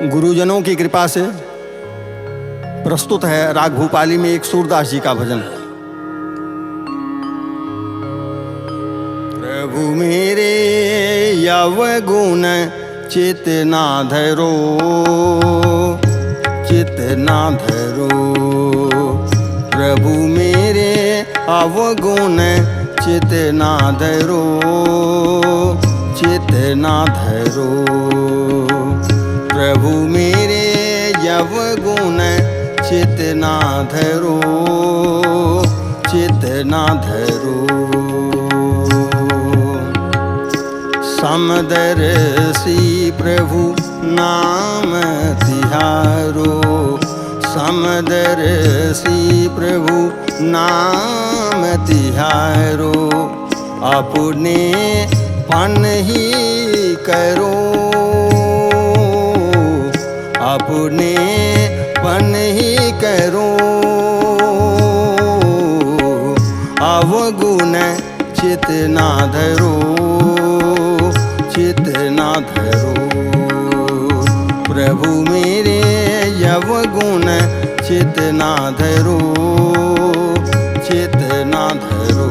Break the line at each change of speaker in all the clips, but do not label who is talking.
गुरुजनों की कृपा से प्रस्तुत है राग भूपाली में एक सूरदास जी का भजन। प्रभु मेरे यवगुण चित ना धरो, चित ना धरो। प्रभु मेरे अवगुण चित ना धरो, चित ना धरो। प्रभु मेरे यवगुण चित ना धरो, चित ना धरो। समदर्शी प्रभु नाम तिहारो, समदर्शी प्रभु नाम तिहारो। अपने पन ही करो, अपने पन ही करो। अवगुण चित ना धरो, चित ना धरो। प्रभु मेरे यवगुण चित ना धरो, चित ना धरो।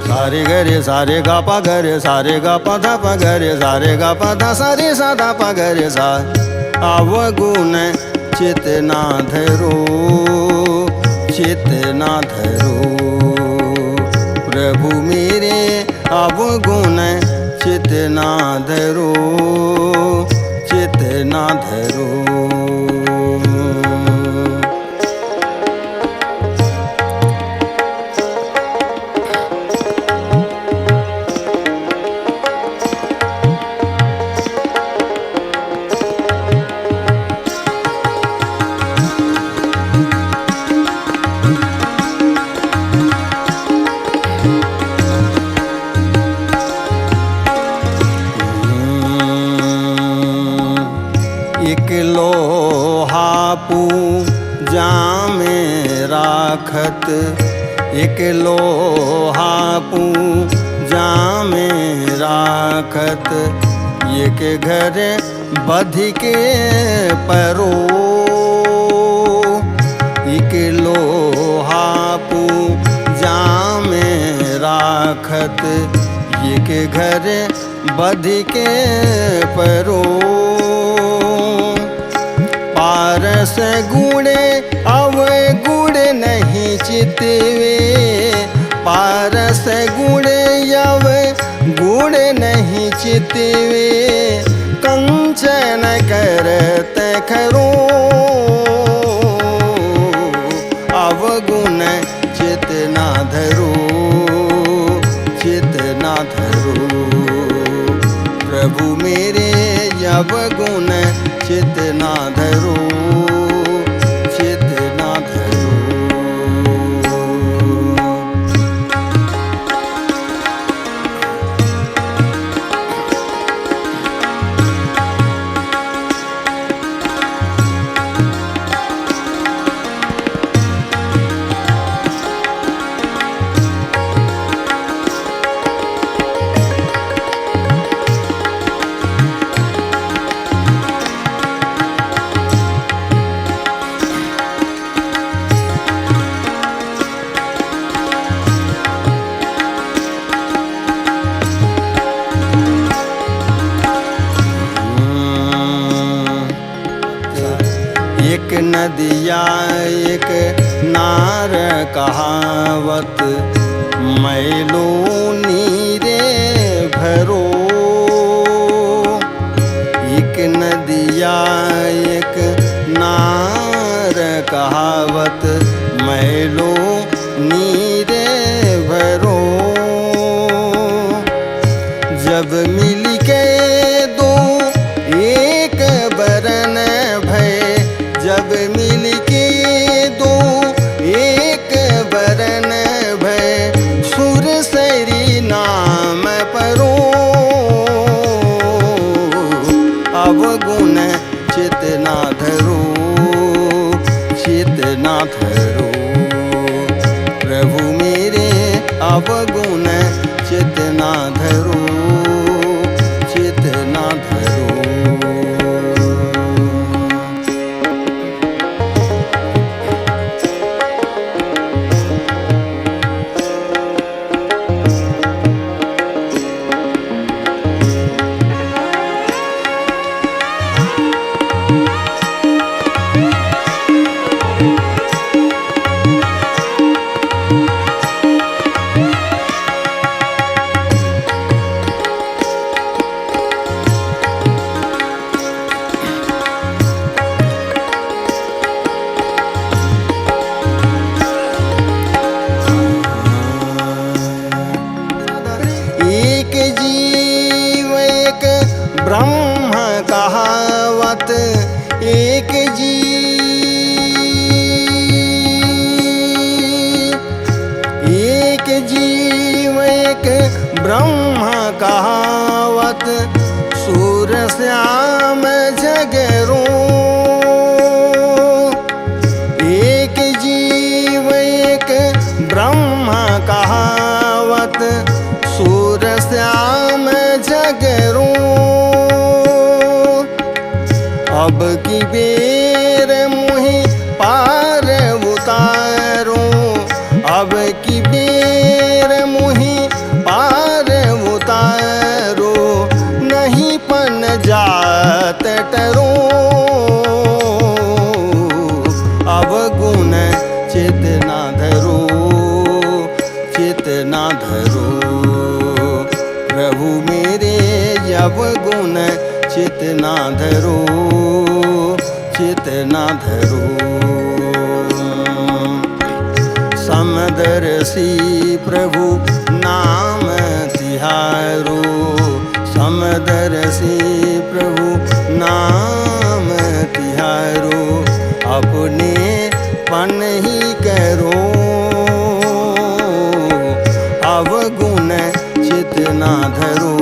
सारे गरे सारे गा पा गरे सारे गा पा धा पा गरे सारे गा पा धा सारे सा धा पा गरे सा। अवगुण चित ना धरो, चित ना धरो। प्रभु मेरे अवगुण चित ना धरो, चित ना धरो। एक लोहा पूजा में राखत, एक लोहा पूजा में राखत। एक घर बध के परो, एक लोहा पूजा में राखत। एक घर बध के परो। पारस गुणे अव गुण नहीं चितवे, पारस गुणे अव गुण नहीं चितवे। कंचन करत खरो, अवगुण चित ना धरो, चित ना धरो। प्रभु मेरे अवगुण चित ना धरो, चित ना धरो। एक नदिया एक नार कहावत, मैलो नीरे भरो। एक नदिया एक नार कहावत, मैलो नीरे भरो। जब मिल के दो एक बरन ब्रह्म कहावत एक जी, एक जीव एक ब्रह्म कहावत सूर श्याम जगरो। एक जीव एक ब्रह्म कहावत सूर श्याम जगरो। अब की बेर मुहि पार उतारो, अब की बेर मुहि पार उतारो, नहीं पन जात टरो। अवगुण चित ना धरो, चित ना धरो प्रभु मेरे, अवगुण चित ना धरो, चित ना धरो। समदर्शी प्रभु नाम तिहारो, समदर्शी प्रभु नाम तिहारो, अपने पन ही करो। अवगुण चित ना धरो,